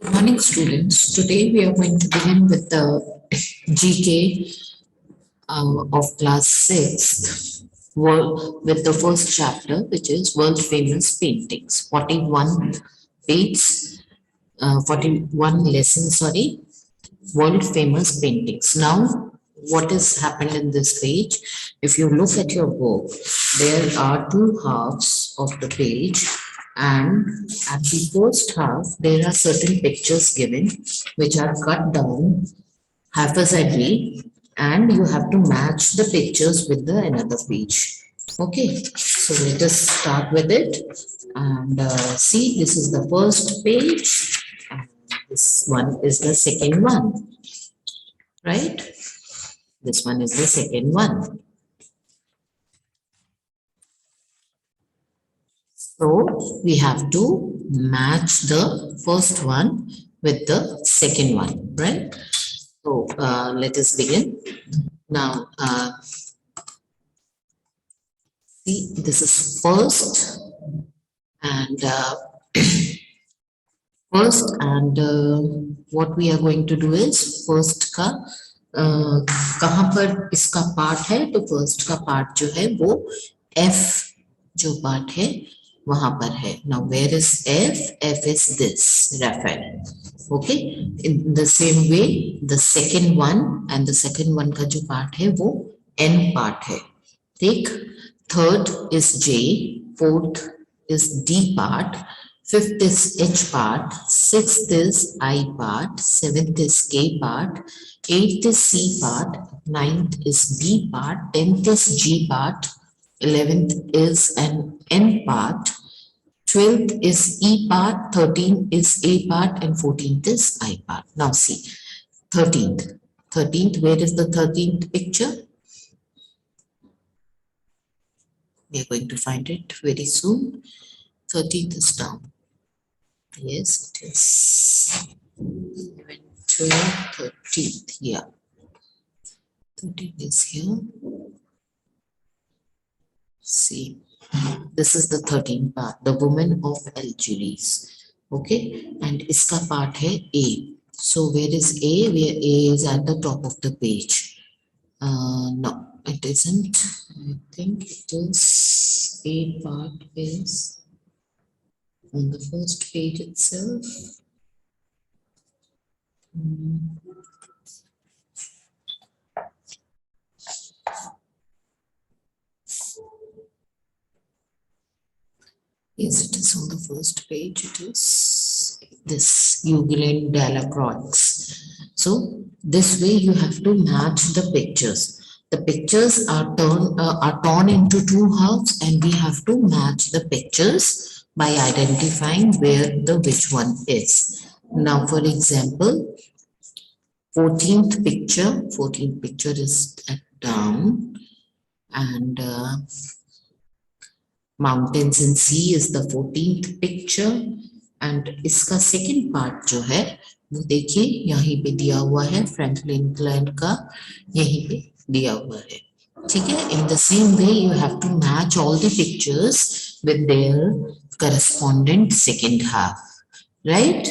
Good morning, students. Today we are going to begin with the GK of class 6th with the first chapter, which is World Famous Paintings. 41 page, 41 lessons, sorry, World Famous Paintings. Now, what has happened in this page? If you look at your book, there are two halves of the page, and at the first half, there are certain pictures given which are cut down haphazardly, and you have to match the pictures with the another page. Okay, so let us start with it and see. This is the first page, and this one is the second one, right? This one is the second one. So we have to match the first one with the second one, right? So let us begin. Now, see, this is first and what we are going to do is first का कहाँ पर इसका part है, तो first का part जो है वो F जो पार्ट है वहां पर है. Now where is F? F is this, Raphael. Okay, in the same way the second one and the second one का जो पार्ट है वो N पार्ट है. ठीक, third is J, fourth is D part, fifth is H part, sixth is I part, seventh is K part, eighth is C part, ninth is B part, 10th is G part, 11th is an N part, 12th is E part, 13th is A part, and 14th is I part. Now see, 13th. 13th, where is the 13th picture? We are going to find it very soon. 13th is down. Yes, it is 11, 12, 13th. Yeah. 13th is here. See, this is the 13th part, the woman of Algiers. Okay, and iska part hai A. So where is A? Where A is at the top of the page. No, it isn't. I think it is A part is on the first page itself. Yes, it is on the first page. It is this Euclid Delacroix. So this way you have to match the pictures. The pictures are torn into two halves, and we have to match the pictures by identifying where the which one is. Now, for example, 14th picture is down, and mountains and sea is the 14th picture, and इसका second part जो है वो देखिए यहीं पे दिया हुआ है, फ्रैंकलिन इंग्लैंड का यहीं पे दिया हुआ है. ठीक है, in the same way you have to match all the pictures with their correspondent second half, right?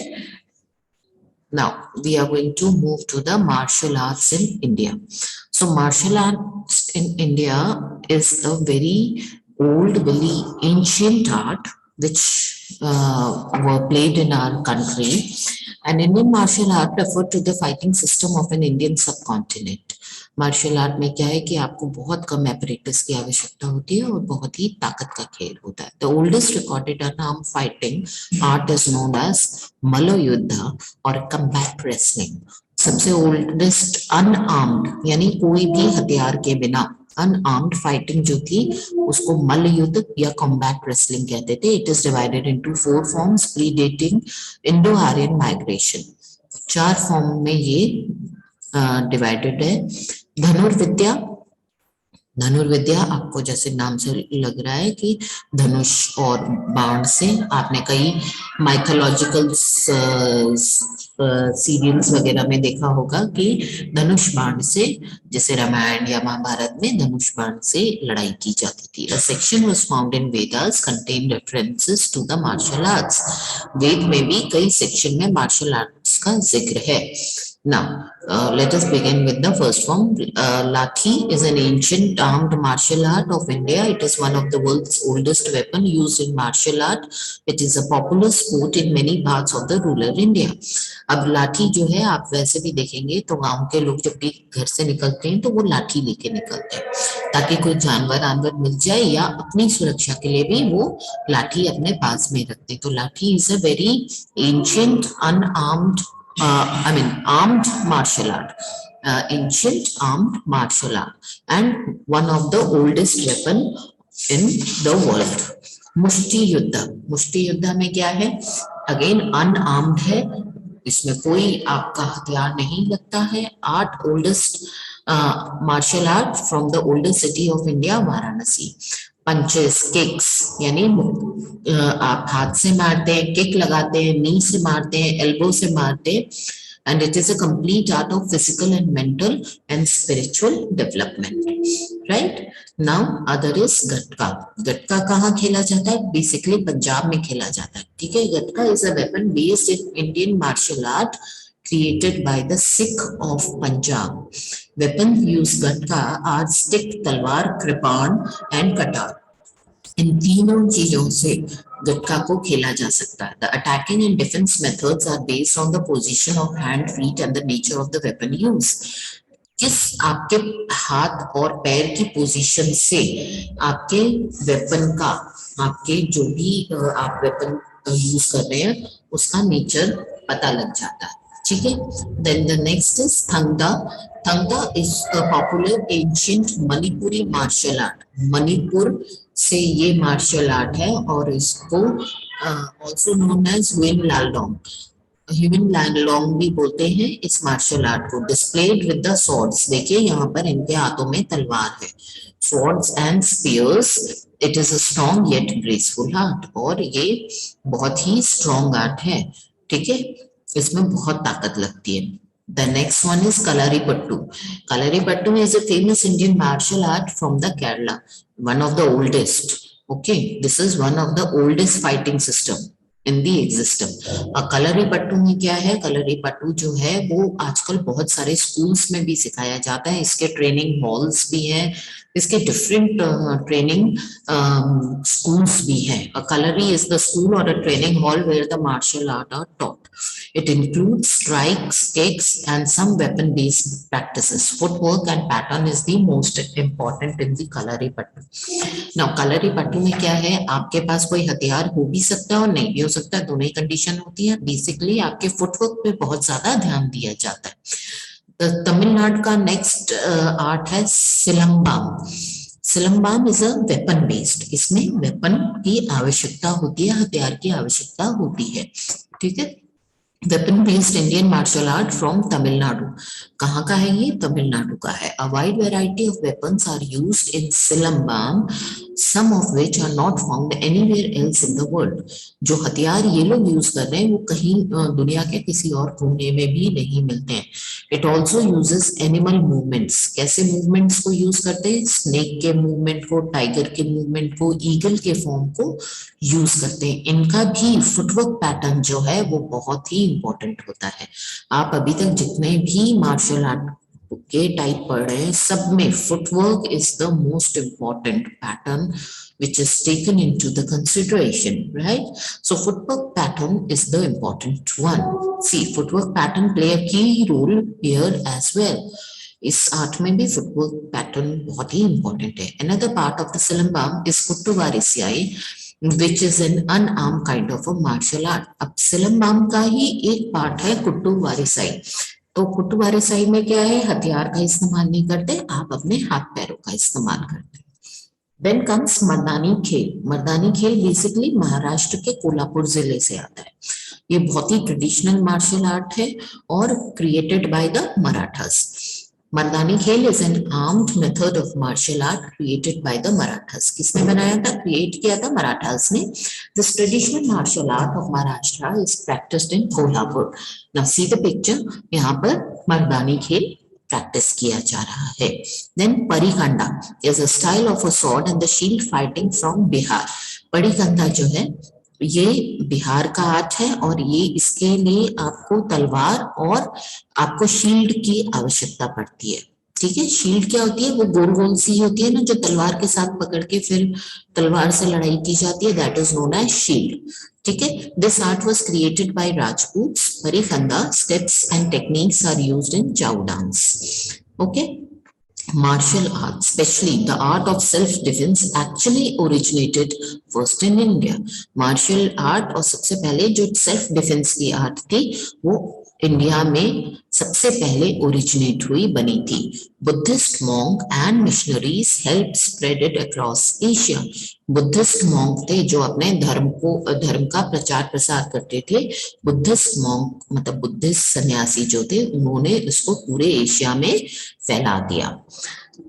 Now we are going to move to the martial arts in India. So martial arts in India is a very old, very ancient art which were played in our country. And Indian martial art referred to the fighting system of an Indian subcontinent. Martial art में क्या है कि आपको बहुत कम apparatus की आवश्यकता होती है और बहुत ही ताकत का खेल होता है. The oldest recorded unarmed fighting art is known as Malla Yuddha और कम्बैट रेसलिंग. सबसे ओल्डेस्ट अनआर्म्ड यानी कोई भी हथियार के बिना अनआर्म्ड फाइटिंग जो थी उसको मल्ल युद्ध या कॉम्बैट रेसलिंग कहते थे. It is divided into 4 forms predating Indo Aryan migration. 4 form में ये डिवाइडेड है. धनुर्विद्या, धनुर्विद्या आपको जैसे नाम से लग रहा है कि धनुष और बाण से आपने कई माइथोलॉजिकल सीरियल्स वगैरह में देखा होगा कि धनुष बाण से, जैसे रामायण या महाभारत में धनुष बाण से लड़ाई की जाती थी। A section was found in Vedas contain references to the martial arts. Veda में भी कई सेक्शन में मार्शल आर्ट्स का जिक्र है। Now, let us begin with the first form. Lathi is an ancient armed martial art of India. It is one of the world's oldest weapon used in martial art. It is a popular sport in many parts of the rural India. अब लाठी जो है, आप वैसे भी देखेंगे तो गांव के लोग जब भी घर से निकलते हैं तो वो लाठी लेके निकलते हैं, ताकि कोई जानवर आनवर मिल जाए या अपनी सुरक्षा के लिए भी वो लाठी अपने पास में रखते हैं। तो लाठी is a very ancient unarmoured armed martial art, ancient armed martial art, and one of the oldest weapon in the world. मुष्टि युद्ध, मुष्टि युद्ध में क्या है, अगेन अनआर्म्ड है, इसमें कोई आपका हथियार नहीं लगता है। Art oldest martial art from the oldest city of India, Varanasi. Punches, kicks, यानी आप हाथ से मारते हैं, किक लगाते हैं, नी से मारते हैं, एल्बो से मारते हैं, and it is a complete art of physical and mental and spiritual development, right? Now other is gatka. Gatka कहाँ खेला जाता है? बेसिकली पंजाब में खेला जाता है, ठीक है। Gatka is a weapon based in Indian martial art created by the Sikh of Punjab. Weapons used gatka are stick, तलवार, कृपाण and कटार। इन तीनों चीजों से गटका को खेला जा सकता है। The attacking and defense methods are based on the position of hand, feet and the nature of the weapon used. किस आपके हाथ और पैर की पोजीशन से आपके वेपन का, आपके जो भी आप वेपन यूज कर रहे हैं उसका नेचर पता लग जाता है, ठीक है। Then the next is Thangta. Thangta is a popular ancient Manipuri martial art. Manipur से ये मार्शल आर्ट है और इसको also known as Huyen Lallong, Huyen Langlon भी बोलते हैं इस मार्शल आर्ट को। डिस्प्लेड विद द स्वॉर्ड्स, देखिए यहाँ पर इनके हाथों में तलवार है, swords and spears. It is a strong yet graceful art, और ये बहुत ही स्ट्रॉन्ग आर्ट है, ठीक है, इसमें बहुत ताकत लगती है। The next one is Kalaripattu. Kalaripattu is a famous Indian martial art from the Kerala, one of the oldest. Okay, this is one of the oldest fighting system in the existence. कलरीपट्टू में क्या है? कलरीपट्टू जो है वो आजकल बहुत सारे schools में भी सिखाया जाता है, इसके ट्रेनिंग हॉल्स भी हैं, इसके डिफरेंट ट्रेनिंग स्कूल्स भी हैं। A kalari is the school or a training hall where the martial art are taught. It includes strikes, kicks, and some weapon-based practices. Footwork and pattern is the most important in the Kalaripattu. Now, Kalaripattu में क्या है? आपके पास कोई हथियार हो भी सकता है और नहीं भी हो सकता है, दोनों ही कंडीशन होती है। बेसिकली आपके फुटवर्क पे बहुत ज्यादा ध्यान दिया जाता है। तमिलनाडु का नेक्स्ट आर्ट है सिलंबाम। सिलंबाम इज अ वेपन बेस्ड, इसमें वेपन की आवश्यकता होती है, हथियार की आवश्यकता होती है, ठीक है। Weapon based Indian martial art from Tamil Nadu. कहाँ का है ये? तमिलनाडु का है। A wide variety of weapons are used in Silambam, some of which are not found anywhere else in the world. जो हथियार ये लोग यूज कर रहे हैं वो कहीं दुनिया के किसी और कोने में भी नहीं मिलते हैं। It also uses animal movements. कैसे मूवमेंट्स को यूज करते हैं? स्नेक के मूवमेंट को, टाइगर के मूवमेंट को, ईगल के फॉर्म को यूज करते हैं। इनका भी फुटवर्क पैटर्न जो है वो बहुत ही इंपॉर्टेंट होता है। आप अभी तक जितने भी मार्शल आर्ट के टाइप पढ़ रहे हैं सब में footwork is the most important pattern which is taken into the consideration, right? So footwork pattern is the important one. See, footwork pattern play a key role here as well. इस art में भी footwork pattern बहुत ही important है। Another part of the Silambam is Kuttu Varisiyai, which is an unarmed kind of a martial art. अब सिलंबाम का ही एक part है कुट्टू वारिसाई। तो कुट्टू वारिसाई में क्या है? हथियार का इस्तेमाल नहीं करते, आप अपने हाथ पैरों का इस्तेमाल करते हैं। Then comes मर्दानी खेल। मर्दानी खेल बेसिकली महाराष्ट्र के कोल्हापुर जिले से आता है। ये बहुत ही ट्रेडिशनल मार्शल आर्ट है और created by the Marathas. Mardani Khel is an armed method of martial art created by the Marathas. किसने बनाया था, क्रिएट किया था मराठास ने। This traditional martial art of Maharashtra is practised in Kolhapur. Now see the picture, यहाँ पर मर्दानी खेल प्रैक्टिस किया जा रहा है। Then Parikhanda is a style of a sword and the shield fighting from Bihar. Parikhanda जो है ये बिहार का आर्ट है और ये इसके लिए आपको तलवार और आपको शील्ड की आवश्यकता पड़ती है। ठीक है, शील्ड क्या होती है, वो गोल गोल सी होती है ना, जो तलवार के साथ पकड़ के फिर तलवार से लड़ाई की जाती है, that is known as shield. ठीक है, this art was created by Rajputs. Parikhanda steps and techniques are used in Chhau dance. Okay, martial art, especially the art of self-defense, actually originated first in India. Martial art और सबसे पहले जो self defense की art थी वो India में सबसे पहले ओरिजिनेट हुई, बनी थी। Buddhist monk and missionaries help spread it across Asia. Buddhist monk थे जो अपने धर्म का प्रचार प्रसार करते थे। बुद्धिस्ट मॉन्क मतलब बुद्धिस्ट सन्यासी जो थे, उन्होंने इसको पूरे एशिया में फैला दिया।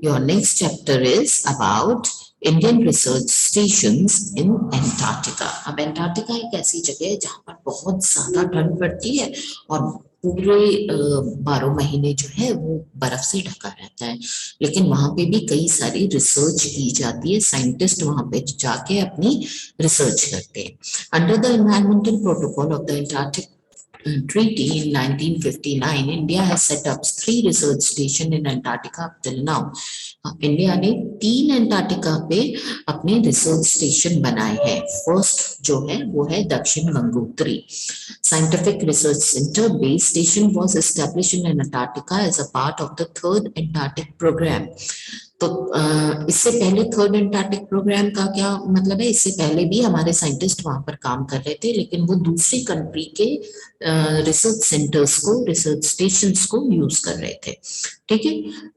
Your next chapter is about Indian research stations in Antarctica. अब एंटार्क्टिका एक ऐसी जगह है जहाँ पर बहुत ज्यादा ठंड पड़ती है और पूरे 12 महीने जो है वो बर्फ से ढका रहता है, लेकिन वहां पे भी कई सारी रिसर्च की जाती है। साइंटिस्ट वहां पे जाके अपनी रिसर्च करते हैं। Under the environmental protocol of the Antarctic treaty in 1959, India has set up 3 research stations in Antarctica up till now. India ने 3 एंटार्क्टिका पे अपने रिसर्च स्टेशन बनाए हैं। फर्स्ट जो है वो है Dakshin Gangotri. Scientific research centre base station was established in Antarctica as a part of the 3rd Antarctic programme. तो इससे पहले 3rd एंटार्क्टिक प्रोग्राम का क्या मतलब है, इससे पहले भी हमारे साइंटिस्ट वहां पर काम कर रहे थे, लेकिन वो दूसरी कंट्री के रिसर्च सेंटर्स को, रिसर्च स्टेशंस को यूज कर रहे थे। ठीक है,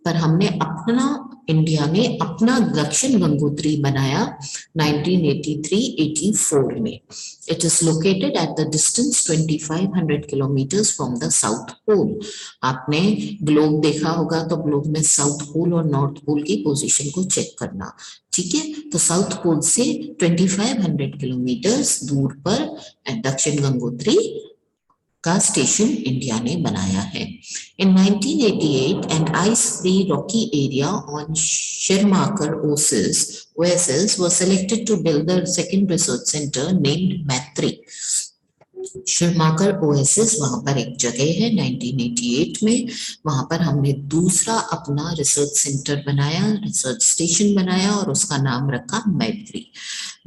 पर हमने अपना, इंडिया ने अपना दक्षिण गंगोत्री बनाया 1983-84 में। It is located at the distance 2500 kilometres from the south pole. आपने ग्लोब देखा होगा तो ग्लोब में साउथ पोल और नॉर्थ पोल की पोजीशन को चेक करना। ठीक है, तो साउथ पोल से 2500 किलोमीटर्स दूर पर दक्षिण गंगोत्री का स्टेशन इंडिया ने बनाया है। In 1988, an ice-free rocky area on Shermarker Oasis was selected to build the second research center named Maitri. Schirmacher oasis वहां पर एक जगह है 1988 में, वहां पर हमने दूसरा अपना रिसर्च सेंटर बनाया, रिसर्च स्टेशन बनाया और उसका नाम रखा मैत्री।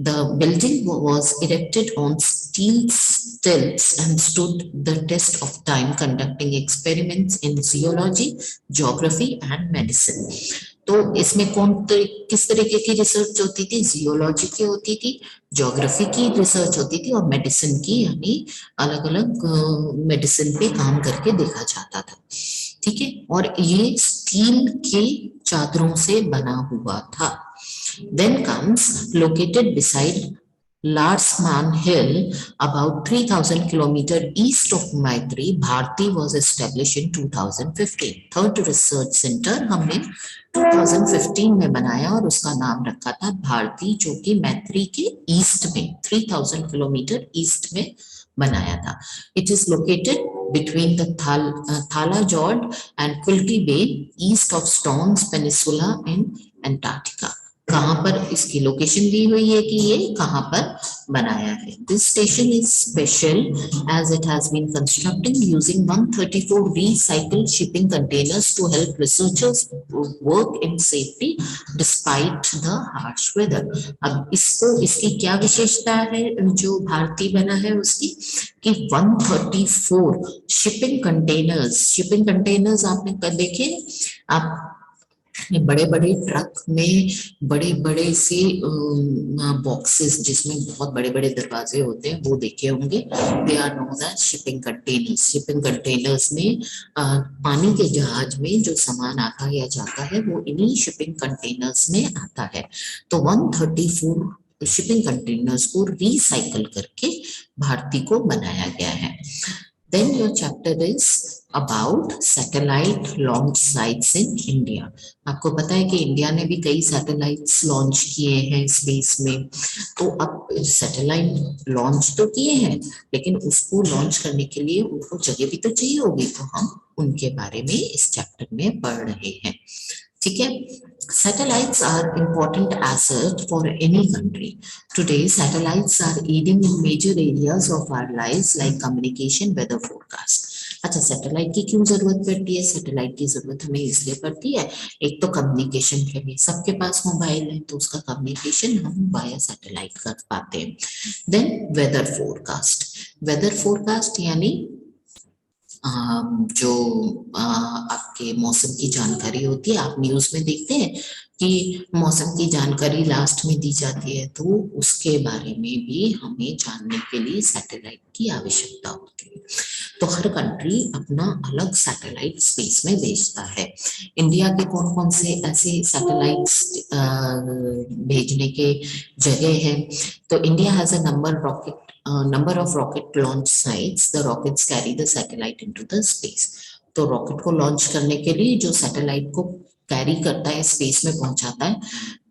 The building was erected on steel stilts and stood the test of time, conducting experiments in zoology, geography and medicine. तो इसमें किस तरीके की रिसर्च होती थी, जियोलॉजी की होती थी, ज्योग्राफी की रिसर्च होती थी और मेडिसिन की, यानी अलग अलग मेडिसिन पे काम करके देखा जाता था। ठीक है, और ये स्टील के चादरों से बना हुआ था। Then comes located beside Larsman Hill, about 3000 kilometers east of Maitri, Bharti was established in 2015. Third research center हमने 2015 में बनाया और उसका नाम रखा था भारती, जो कि मैत्री के ईस्ट में 3000 किलोमीटर ईस्ट में बनाया था। It is located between the Thala Jord and Quilty Bay, east of Stones Peninsula in Antarctica. कहाँ पर इसकी लोकेशन दी हुई है कि ये कहाँ पर बनाया है। This station is special as it has been constructed using 134 recycled shipping containers to help researchers work in safety despite the harsh weather. अब इसको, इसकी क्या विशेषता है जो भारती बना है उसकी, कि 134 शिपिंग कंटेनर्स आपने देखे, आप बड़े बड़े ट्रक में बड़े बड़े से बॉक्सेस जिसमें बहुत बड़े बड़े दरवाजे होते हैं वो देखे होंगे, they are known as shipping containers. Shipping containers में पानी के जहाज में जो सामान आता है या जाता है वो इन्हीं शिपिंग कंटेनर्स में आता है। तो 134 शिपिंग कंटेनर्स को रिसाइकल करके भारती को बनाया गया है। Then your chapter is about satellite launch sites in India. आपको पता है कि इंडिया ने भी कई सैटेलाइट्स लॉन्च किए हैं स्पेस में। तो अब सैटेलाइट लॉन्च तो किए हैं, लेकिन उसको लॉन्च करने के लिए उनको जगह भी तो चाहिए होगी, तो हम उनके बारे में इस चैप्टर में पढ़ रहे हैं। ठीक है। Satellites are important asset for any country. Today, satellites are aiding in major areas of our lives like communication, weather forecast. अच्छा, सैटेलाइट की क्यों जरूरत पड़ती है? सैटेलाइट की जरूरत हमें इसलिए पड़ती है, एक तो कम्युनिकेशन के लिए, सबके पास मोबाइल है तो उसका कम्युनिकेशन हम वाया सैटेलाइट कर पाते हैं। Then weather forecast, weather forecast यानी जो आपके मौसम की जानकारी होती है, आप न्यूज में देखते हैं कि मौसम की जानकारी लास्ट में दी जाती है, तो उसके बारे में भी हमें जानने के लिए सैटेलाइट की आवश्यकता होती है। तो हर कंट्री अपना अलग सैटेलाइट स्पेस में भेजता है। इंडिया के कौन कौन से ऐसे सैटेलाइट्स भेजने के जगह है? तो India has a number of rocket launch sites. The rockets carry the satellite into the space. तो रॉकेट को लॉन्च करने के लिए जो सैटेलाइट को कैरी करता है, स्पेस में पहुंचाता है,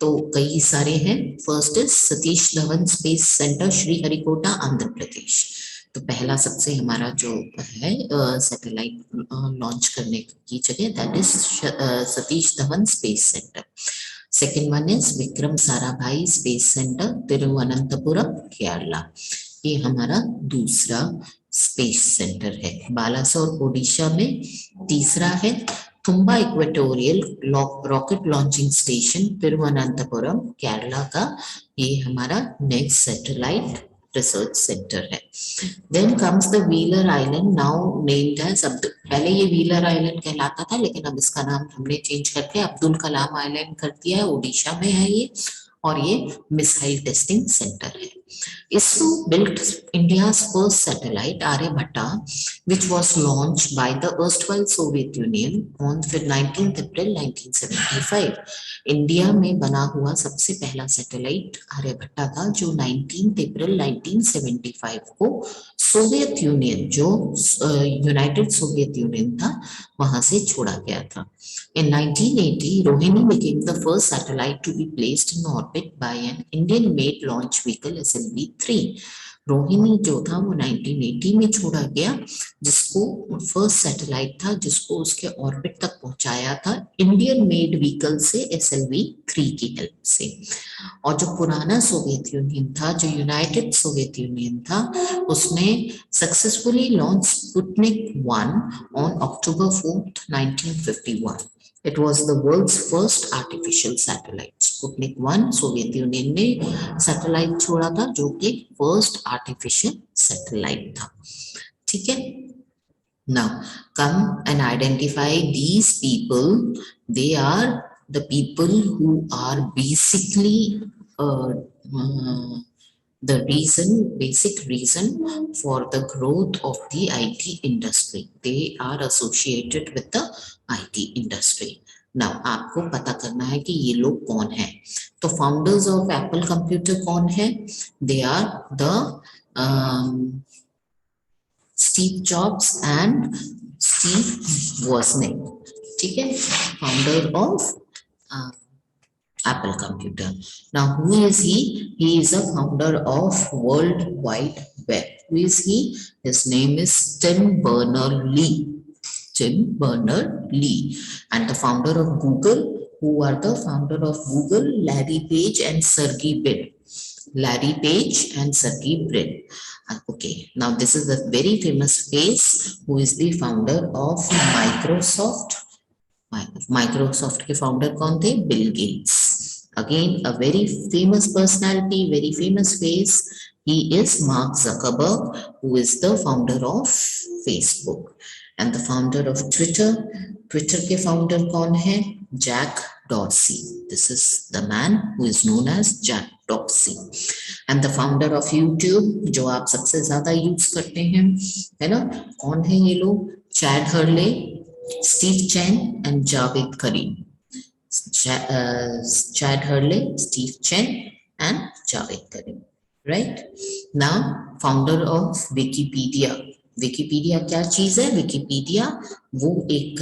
तो कई सारे हैं। First is Satish Dhawan space centre, Sriharikota, Andhra Pradesh. तो पहला सबसे हमारा जो है सैटेलाइट लॉन्च करने की जगह, that is Satish Dhawan space centre. Second one is Vikram Sarabhai space centre, Thiruvananthapuram, Kerala. ये हमारा दूसरा स्पेस सेंटर है, बालासोर ओडिशा में। तीसरा है Thumba equatorial rocket launching station, Thiruvananthapuram, Kerala का। ये हमारा नेक्स्ट सैटेलाइट रिसर्च सेंटर है। Then comes the Wheeler island, now named as पहले ये व्हीलर आइलैंड कहलाता था, लेकिन अब इसका नाम हमने चेंज करके अब्दुल कलाम आइलैंड कर दिया है। ओडिशा में है ये, और ये मिसाइल टेस्टिंग सेंटर है। ISRO built India's first satellite, Aryabhatta, which was launched by the erstwhile Soviet Union on 19th April 1975. India में बना हुआ सबसे पहला सैटेलाइट आर्यभट्टा था, जो 19 अप्रैल 1975 को सोवियत यूनियन, जो यूनाइटेड सोवियत यूनियन था, वहां से छोड़ा गया था। In 1980, Rohini became the first satellite to be placed in orbit by an Indian-made launch vehicle SLV-3. Rohini जो था वो 1980 में छोड़ा गया, जिसको फर्स्ट सैटेलाइट था जिसको उसके ऑर्बिट तक पहुंचाया था इंडियन मेड व्हीकल से, SLV-3 की हेल्प से। और जो पुराना सोवियत यूनियन था, जो यूनाइटेड सोवियत यूनियन था, उसने successfully launch Sputnik 1 on October 4th, 1951. It was the world's first artificial satellite. Sputnik 1 Soviet union ने सैटेलाइट छोड़ा था, जो कि फर्स्ट आर्टिफिशियल सैटेलाइट था। ठीक है। Now come and identify these people. They are the people who are basically the basic reason for the growth of the IT industry. They are associated with the IT industry. Now आपको पता करना है कि ये लोग कौन हैं। तो फाउंडर्स ऑफ एप्पल कंप्यूटर कौन है? They are the Steve Jobs and Steve Wozniak. ठीक है, founder of Apple Computer. Now, who is he? He is a founder of World Wide Web. Who is he? His name is Tim Berners-Lee. Tim Berners-Lee. And the founder of Google. Who are the founder of Google? Larry Page and Sergey Brin. Larry Page and Sergey Brin. Okay, now this is a very famous face who is the founder of Microsoft. Microsoft के founder कौन थे? Bill Gates. Again a very famous personality, very famous face, he is Mark Zuckerberg, who is the founder of Facebook and the founder of Twitter. Twitter के founder कौन है? Jack Dorsey. This is the man who is known as Jack Dorsey. And the founder of YouTube, जो आप सबसे ज्यादा use करते हैं, है ना, कौन है ये लोग? Chad Hurley, Steve Chen and Javed Karim. Chad Hurley, Steve Chen and Javed Karim. Right? Now, founder of Wikipedia. Wikipedia क्या चीज है? विकिपीडिया वो एक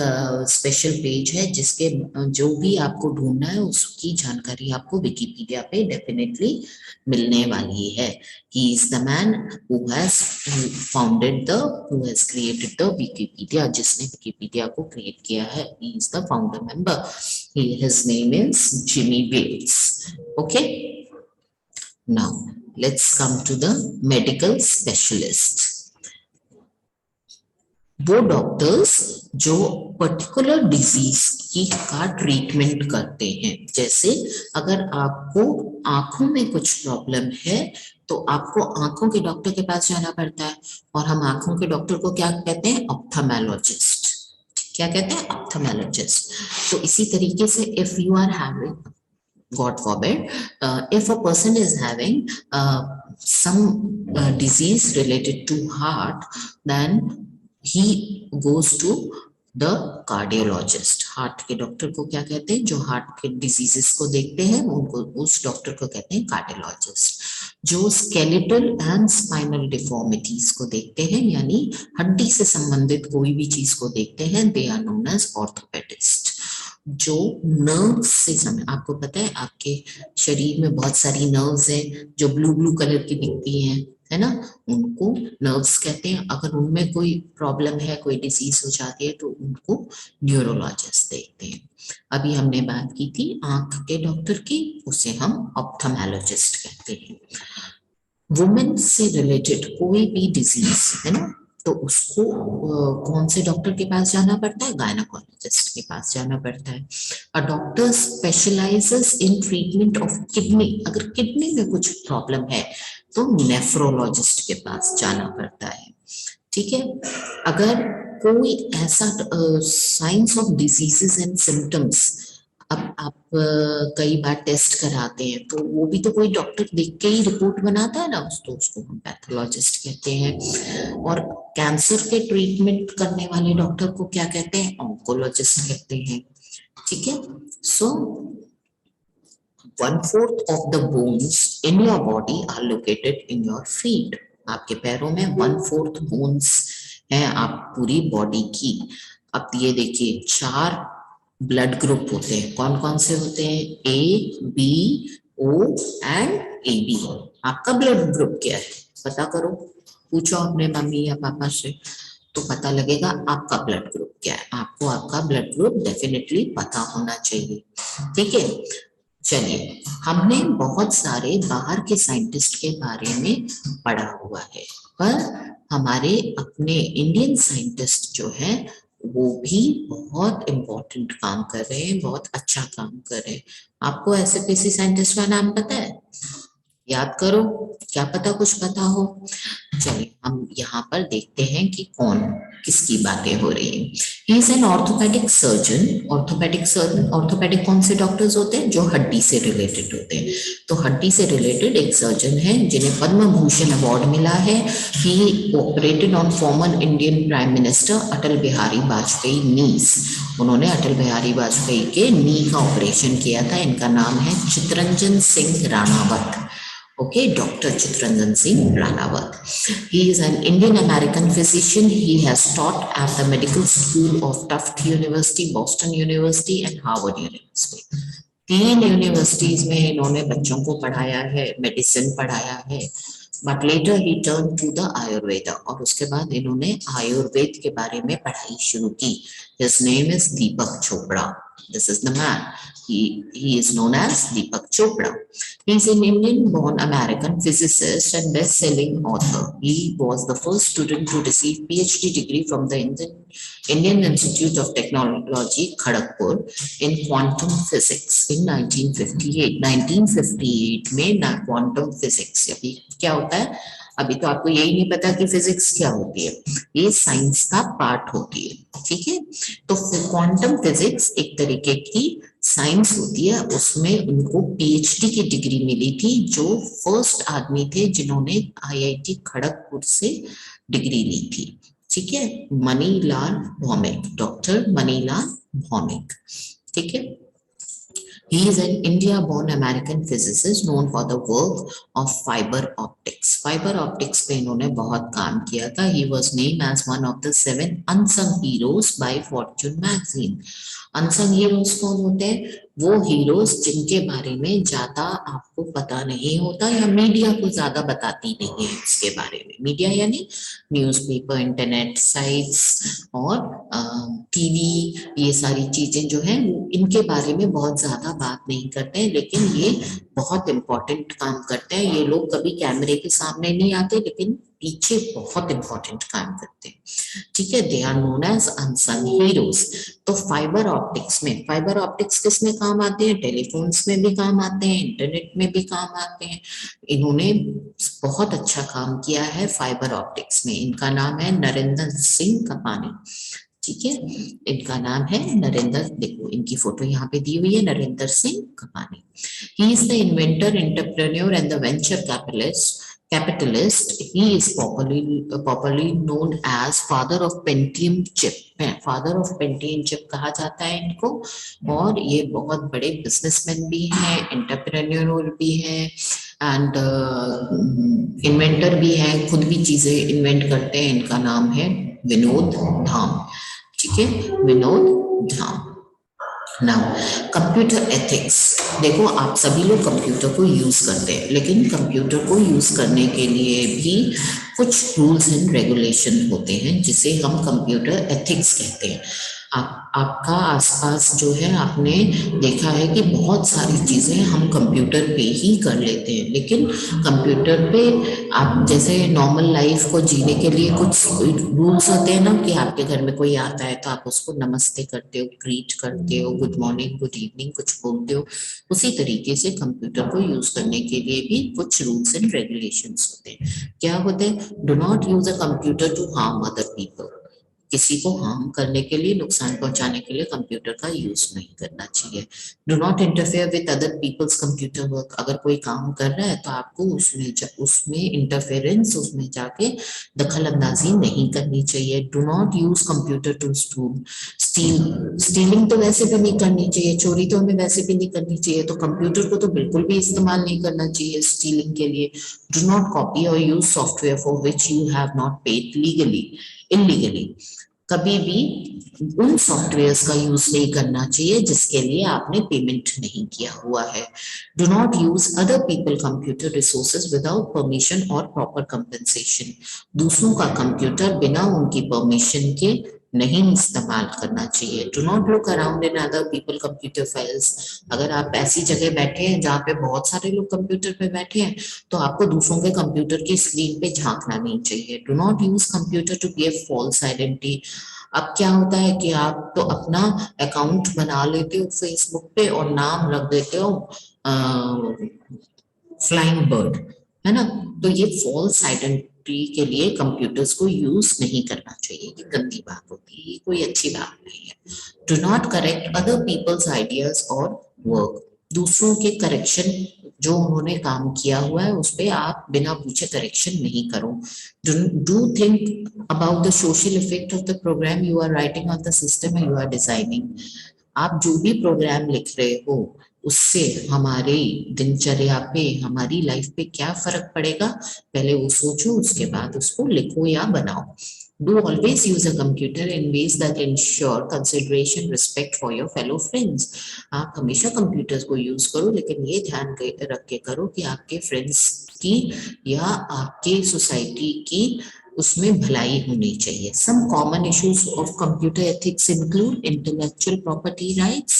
स्पेशल पेज है जिसके जो भी आपको ढूंढना है उसकी जानकारी आपको विकिपीडिया पे डेफिनेटली मिलने वाली है. He is the man who has founded the who has created the Wikipedia. जिसने विकिपीडिया को क्रिएट किया है, he is the founder member. His name is Jimmy Wales. Okay, now let's come to the medical specialist. वो doctors जो particular disease की का treatment करते हैं. जैसे अगर आपको आंखों में कुछ प्रॉब्लम है तो आपको आंखों के डॉक्टर के पास जाना पड़ता है, और हम आंखों के डॉक्टर को क्या कहते हैं? ऑप्थेल्मोलॉजिस्ट. क्या कहते हैं? ऑप्थेल्मोलॉजिस्ट. तो इसी तरीके से if you are having, God forbid, if a person is having some disease related to heart, then he goes to the cardiologist. Heart के डॉक्टर को क्या कहते हैं? जो हार्ट के डिजीजेस को देखते हैं उनको, उस डॉक्टर को कहते हैं कार्डियोलॉजिस्ट. जो स्केलेटल एंड स्पाइनल डिफॉर्मिटीज को देखते हैं, यानी हड्डी से संबंधित कोई भी चीज को देखते हैं, they are known as orthopaedist. जो नर्व से समय, आपको पता है आपके शरीर में बहुत सारी नर्व्स हैं जो ब्लू ब्लू कलर की दिखती हैं, है ना, उनको नर्व्स कहते हैं. अगर उनमें कोई प्रॉब्लम है, कोई डिजीज हो जाती है तो उनको न्यूरोलॉजिस्ट देखते हैं. अभी हमने बात की थी आंख के डॉक्टर की, उसे हम ऑप्थेल्मोलॉजिस्ट कहते हैं. वुमेन से रिलेटेड कोई भी डिजीज है ना, तो उसको कौन से डॉक्टर के पास जाना पड़ता है? गायनेकोलॉजिस्ट के पास जाना पड़ता है. A doctor specialises in treatment of kidney. अगर किडनी में कुछ प्रॉब्लम है तो नेफ्रोलॉजिस्ट के पास जाना पड़ता है. ठीक है. अगर कोई ऐसा science of diseases and symptoms, अब आप कई बार टेस्ट कराते हैं तो वो भी तो कोई डॉक्टर देख के ही रिपोर्ट बनाता है ना, तो उसको हम पैथोलॉजिस्ट कहते हैं. और कैंसर के ट्रीटमेंट करने वाले डॉक्टर को क्या कहते हैं? ऑन्कोलॉजिस्ट कहते हैं. ठीक है. सो 1/4 of the bones in your body are located in your feet. आपके पैरों में 1/4 बोन्स हैं आप पूरी बॉडी की. अब ये देखिए 4 ब्लड ग्रुप होते हैं. कौन कौन से होते हैं? A, B, O and A B. आपका ब्लड ग्रुप क्या है? पता करो, पूछो अपने मम्मी या पापा से तो पता लगेगा आपका ब्लड ग्रुप क्या है. आपको आपका ब्लड ग्रुप डेफिनेटली पता होना चाहिए. ठीक है. चलिए, हमने बहुत सारे बाहर के साइंटिस्ट के बारे में पढ़ा हुआ है, पर हमारे अपने इंडियन साइंटिस्ट जो हैं वो भी बहुत इम्पोर्टेंट काम कर रहे हैं, बहुत अच्छा काम कर रहे हैं. आपको ऐसे किसी साइंटिस्ट का नाम पता है? याद करो, क्या पता कुछ पता हो. चलिए हम यहाँ पर देखते हैं कि कौन किसकी बातें हो रही हैं. He is an orthopaedic surgeon. Orthopaedic surgeon, orthopaedic कौन से डॉक्टर्स होते हैं? जो हड्डी से रिलेटेड होते हैं. तो हड्डी से रिलेटेड एक सर्जन है जिन्हें पद्म भूषण अवार्ड मिला है. He operated on former Indian prime minister Atal Bihari Vajpayee knees. उन्होंने अटल बिहारी वाजपेयी के नी का ऑपरेशन किया था. इनका नाम है Chitranjan Singh Ranawat. Okay, Dr. Chitranjan Singh Ranawat. He is an Indian American physician. He has taught at the medical school of Tufts University, Boston University and Harvard University. 3 universities में इन्होंने बच्चों को पढ़ाया है, मेडिसिन पढ़ाया है. But later he turn to the Ayurveda. और उसके बाद इन्होंने आयुर्वेद के बारे में पढ़ाई शुरू की. His name is Deepak Chopra. This is the man. He is known as Deepak Chopra. He is an Indian-born American physicist and best-selling author. He was the first student to receive PhD degree from the Indian Institute of Technology, Kharagpur, in quantum physics in 1958. 1958 में quantum physics. अभी क्या होता है? अभी तो आपको यही नहीं पता कि फिजिक्स क्या होती है. ये साइंस का पार्ट होती है. ठीक है. तो क्वांटम फिजिक्स एक तरीके की साइंस होती है. उसमें उनको पीएचडी की डिग्री मिली थी, जो फर्स्ट आदमी थे जिन्होंने आईआईटी खड़गपुर से डिग्री ली थी. ठीक है. मनीलाल भौमिक, डॉक्टर मनीलाल भौमिक. ठीक है. He is an India-born American physicist known for the work of fiber optics. Fiber optics पे इन्होंने बहुत काम किया था. He was named as one of the 7 unsung heroes by Fortune magazine. Unsung heroes कौन होते हैं? वो हीरोज जिनके बारे में ज्यादा आपको पता नहीं होता या मीडिया को ज्यादा बताती नहीं है उसके बारे में. मीडिया यानी न्यूज़पेपर, इंटरनेट साइट्स और टीवी, ये सारी चीजें जो है इनके बारे में बहुत ज्यादा बात नहीं करते हैं, लेकिन ये बहुत इंपॉर्टेंट काम करते हैं. ये लोग कभी कैमरे के सामने नहीं आते, लेकिन पीछे बहुत इंपॉर्टेंट काम करते हैं. ठीक है, they are known as unsung heroes. तो फाइबर ऑप्टिक्स किस में काम आते हैं? टेलीफोन्स में भी काम आते हैं, इंटरनेट में भी काम आते हैं. इन्होंने बहुत अच्छा काम किया है फाइबर ऑप्टिक्स में. इनका नाम है नरेंद्र सिंह कपानी. ठीक है, इनका नाम है नरेंद्र, देखो इनकी फोटो यहाँ पे दी हुई है, नरेंद्र सिंह कपानी. ही is the inventor, entrepreneur and the venture capitalist. He is popularly known as father of Pentium chip. Father of Pentium chip कहा जाता है इनको. और ये बहुत बड़े बिजनेसमैन भी हैं, एंटरप्रेन्योर भी हैं एंड इन्वेंटर भी हैं, खुद भी चीजें इन्वेंट करते हैं. इनका नाम है विनोद धाम. ठीक है, Vinod Dham. Now computer ethics. देखो आप सभी लोग कंप्यूटर को यूज करते हैं, लेकिन कंप्यूटर को यूज करने के लिए भी कुछ रूल्स एंड रेगुलेशन होते हैं जिसे हम कंप्यूटर एथिक्स कहते हैं. आपका आसपास जो है आपने देखा है कि बहुत सारी चीजें हम कंप्यूटर पे ही कर लेते हैं, लेकिन कंप्यूटर पे आप जैसे नॉर्मल लाइफ को जीने के लिए कुछ रूल्स होते हैं ना, कि आपके घर में कोई आता है तो आप उसको नमस्ते करते हो, ग्रीट करते हो, गुड मॉर्निंग, गुड इवनिंग कुछ बोलते हो. उसी तरीके से कंप्यूटर को यूज करने के लिए भी कुछ रूल्स एंड रेगुलेशंस होते हैं. क्या होते हैं? Do not use a computer to harm other people. किसी को हार्म करने के लिए, नुकसान पहुंचाने के लिए कंप्यूटर का यूज नहीं करना चाहिए. Do not interfere with other people's computer work. अगर कोई काम कर रहा है तो आपको उसमें इंटरफेरेंस, उसमें जाके दखल अंदाजी नहीं करनी चाहिए. Do not use computer to stealing तो वैसे भी नहीं करनी चाहिए, चोरी तो हमें वैसे भी नहीं करनी चाहिए, तो कंप्यूटर को तो बिल्कुल भी इस्तेमाल नहीं करना चाहिए स्टीलिंग के लिए. डू नॉट कॉपी और use software for which you have not paid illegally. कभी भी उन सॉफ्टवेयर्स का यूज नहीं करना चाहिए जिसके लिए आपने पेमेंट नहीं किया हुआ है. Do not use other people computer resources without permission और प्रॉपर कंपेंसेशन. दूसरों का कंप्यूटर बिना उनकी परमिशन के नहीं इस्तेमाल करना चाहिए. Do not look around in other people computer files. अगर आप ऐसी जगह बैठे हैं जहाँ पे बहुत सारे लोग कंप्यूटर पे बैठे हैं, तो आपको दूसरों के कंप्यूटर की स्क्रीन पे झांकना नहीं चाहिए. Do not use computer to give false identity. अब क्या होता है कि आप तो अपना अकाउंट बना लेते हो फेसबुक पे और नाम रख देते हो फ्लाइंग बर्ड, है ना. तो ये फॉल्स आइडेंटिटी के लिए कंप्यूटर्स को यूज नहीं करना चाहिए. ये गंदी बात होती है, ये कोई अच्छी बात नहीं है. Do not correct other people's ideas और वर्क. दूसरों के करेक्शन, जो उन्होंने काम किया हुआ है उस पर आप बिना पूछे करेक्शन नहीं करो. Do think about the social effect of the program you are writing on the system you are designing. आप जो भी प्रोग्राम लिख रहे हो उससे हमारे दिनचर्या पे, हमारी लाइफ पे क्या फर्क पड़ेगा, पहले वो सोचो, उसके बाद उसको लिखो या बनाओ. Do always use a computer in ways that ensure consideration, respect for your fellow friends. आप हमेशा कंप्यूटर्स को यूज करो, लेकिन ये ध्यान रख के करो कि आपके फ्रेंड्स की या आपके सोसाइटी की उसमें भलाई होनी चाहिए. Some common issues of computer ethics include intellectual property rights.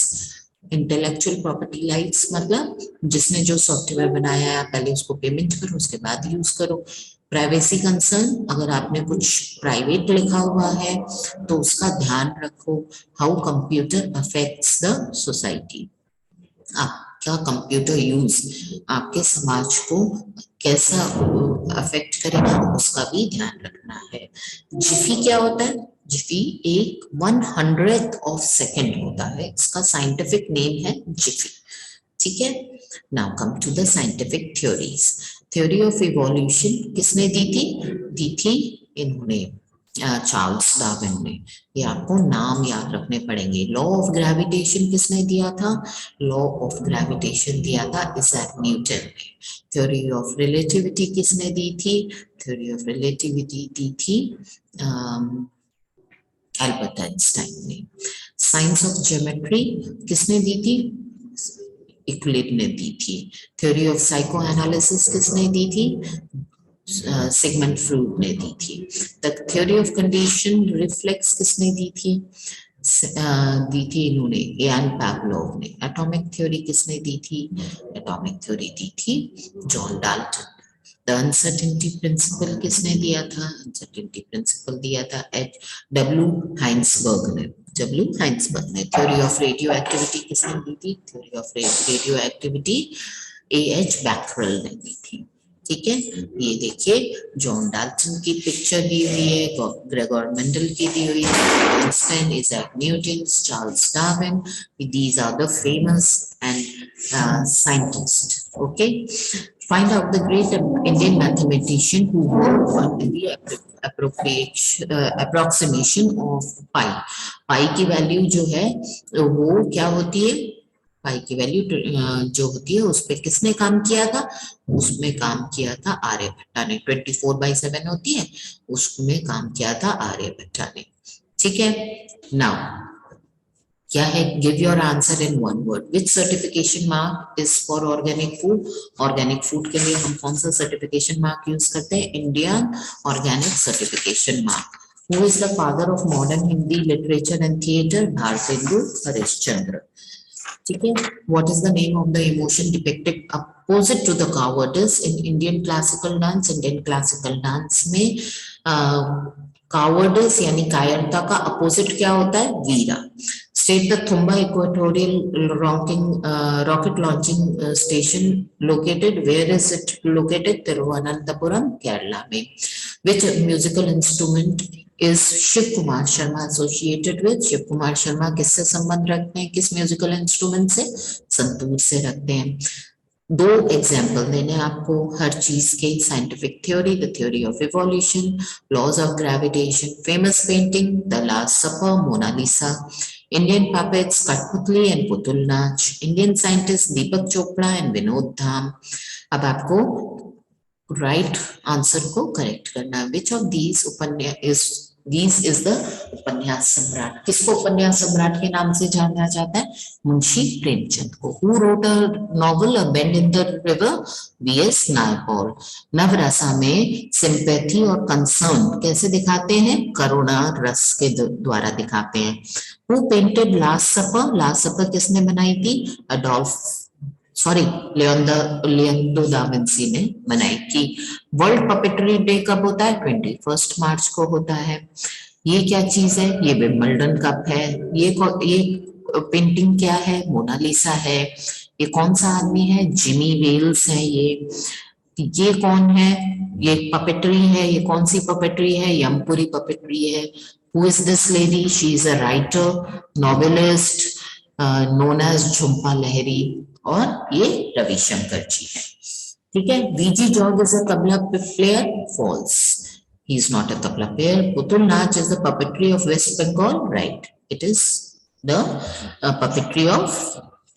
Intellectual property rights मतलब जिसने जो सॉफ्टवेयर बनाया है पहले उसको पेमेंट करो, उसके बाद यूज करो. प्राइवेसी कंसर्न, अगर आपने कुछ प्राइवेट लिखा हुआ है तो उसका ध्यान रखो. How computer affects the society. आपका कंप्यूटर यूज आपके समाज को कैसा अफेक्ट करेगा उसका भी ध्यान रखना है. जिफी क्या होता है? जिफी एक 100th ऑफ सेकेंड होता है, इसका साइंटिफिक नेम है जिफी. ठीक है, now come to the scientific theories. Theory of evolution किसने दी थी इन्होंने, चार्ल्स डार्विन ने। ये आपको नाम याद रखने पड़ेंगे। लॉ ऑफ ग्रेविटेशन किसने दिया था? लॉ ऑफ ग्रेविटेशन दिया था इसैक न्यूटन ने। थ्योरी ऑफ रिलेटिविटी किसने दी थी? थ्योरी ऑफ रिलेटिविटी दी थी एल्बर्ट आइंस्टाइन ने। साइंस ऑफ ज्योमेट्री किसने दी थी? यूक्लिड ने दी थी। थ्योरी ऑफ साइको एनालिसिस किसने दी थी? सिगमंड फ्रूड ने दी थी। The theory of condition reflex किसने दी थी? दी थी इन्होंने, यान पावलोव ने। एटॉमिक थ्योरी किसने दी थी? एटॉमिक थ्योरी दी थी John Dalton. The uncertainty principle किसने दिया था? अनसर्टेनिटी प्रिंसिपल दिया था डब्ल्यू हाइंसबर्ग ने। डब्ल्यू हाइंसबर्ग ने। थ्योरी ऑफ रेडियो एक्टिविटी किसने दी थी? Theory of radioactivity A H Becquerel ने दी थी। ठीक है, ये देखिए जॉन डाल्टन की पिक्चर दी हुई है, ग्रेगोर मेंडल की दी हुई है, Einstein, Isaac Newton, Charles Darwin, these are the famous and scientists. Okay, find out the great Indian mathematician who worked on the approximation of pi. pi की value जो है वो क्या होती है? पाई की वैल्यू जो होती है उस पर किसने काम किया था? उसमें काम किया था आर्यभट्टा ने। 24/7 होती है, उसमें काम किया था आर्यभट्टा ने। ठीक है, नाउ क्या है? Give your answer in one word. Which certification mark is for organic food? Organic food के लिए हम कौन सा सर्टिफिकेशन मार्क यूज करते हैं? Indian organic certification mark. Who is the father of modern Hindi literature and theatre? Bharatendu Harishchandra. ठीक है, what is the name of the emotion depicted opposite to the cowardice in Indian classical dance? Indian classical dance में cowardice यानी कायरता का opposite क्या होता है? Veera. State the Thumba equatorial rocket launching station located, where is it located? Thiruvananthapuram, Kerala में। Which musical instrument is Shiv Kumar Sharma associated with? Shiv Kumar Sharma किससे संबंध रखते हैं? किस म्यूजिकल इंस्ट्रूमेंट से? संतूर से रखते हैं। दो एग्जाम्पल देने आपको हर चीज के। Scientific theory, the theory of evolution, laws of gravitation, famous painting the last supper, Mona Lisa, Indian puppets Kathputli and Putul Nach, Indian scientist Deepak Chopra and Vinod Dham. अब आपको राइट आंसर को करेक्ट करना है। Which of these is the Upanyas Samrat? किसको उपन्यास सम्राट के नाम से जाना जाता है? मुंशी प्रेमचंद को। Who wrote a novel a bend in the river? V S Naipaul. Navarasa में सिंपैथी और कंसर्न कैसे दिखाते हैं? करुणा रस के द्वारा दिखाते हैं। Who painted last supper? Last supper किसने बनाई थी? लियोनार्डो दा विंसी ने बनाई थी। वर्ल्ड पपेटरी डे कब होता है? 21 मार्च को होता है। ये क्या चीज है? ये विंबलडन कप है। ये पेंटिंग क्या है? मोनालिसा है। ये कौन सा आदमी है? जिमी वेल्स है। ये कौन है? ये पपेटरी है। ये कौन सी पपेटरी है? यमपुरी पपेटरी है। Who is this lady? She is a writer, novelist, known as Jhumpa Lahiri, और ये रविशंकर जी है। ठीक है, V G George is a tabla player? False, he is not a tabla player. Putul Nach is the puppetry of West Bengal? Right, it is the puppetry of.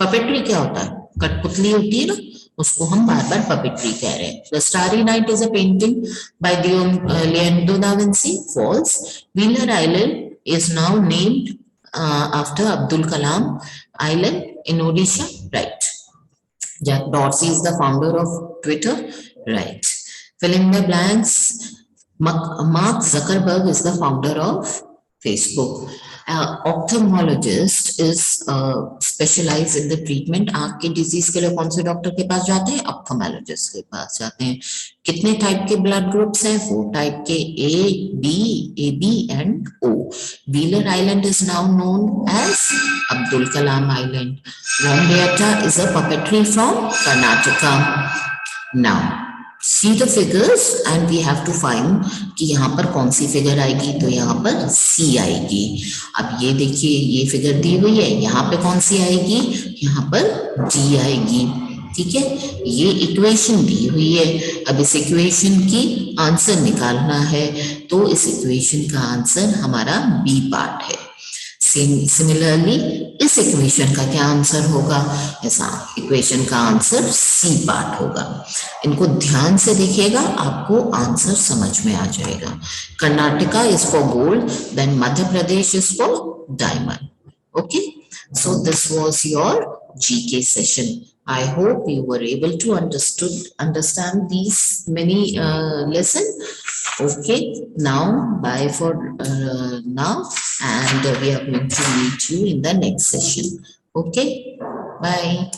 Puppetry क्या होता है? कठपुतली होती है ना, उसको हम बार बार पपेट्री कह रहे हैं। The starry night is a painting by Leonardo da Vinci? False. Wheeler Island is now named after Abdul Kalam Island in Odisha? Right. Jack Dorsey is the founder of Twitter? Right. Fill in the blanks. Mark Zuckerberg is the founder of Facebook. Ophthalmologist is specialized in the treatment. आँख के disease के लिए कौन से doctor के पास जाते हैं? Ophthalmologist के पास जाते हैं। कितने टाइप के ब्लड ग्रुप्स हैं? 4 टाइप के, A, B, AB and O. Wheeler Island is now known as Abdul Kalam Island. Rambeata is a puppetry from Karnataka. Now see the figures and we have to find कि यहाँ पर कौन सी figure आएगी? तो यहाँ पर C आएगी। अब ये देखिए, ये फिगर दी हुई है, यहाँ पे कौन सी आएगी? यहाँ पर D आएगी। ठीक है, ये इक्वेशन दी हुई है, अब इस इक्वेशन की आंसर निकालना है, तो इस इक्वेशन का आंसर हमारा बी पार्ट है। सिमिलरली इस इक्वेशन का क्या आंसर होगा, ऐसा इक्वेशन का आंसर सी पार्ट होगा। इनको ध्यान से देखिएगा, आपको आंसर समझ में आ जाएगा। Karnataka is for gold, then Madhya Pradesh is for diamond. Okay, so this was your GK session. I hope you were able to understand these many lesson. Okay, now bye for now, and we are going to meet you in the next session. Okay, bye.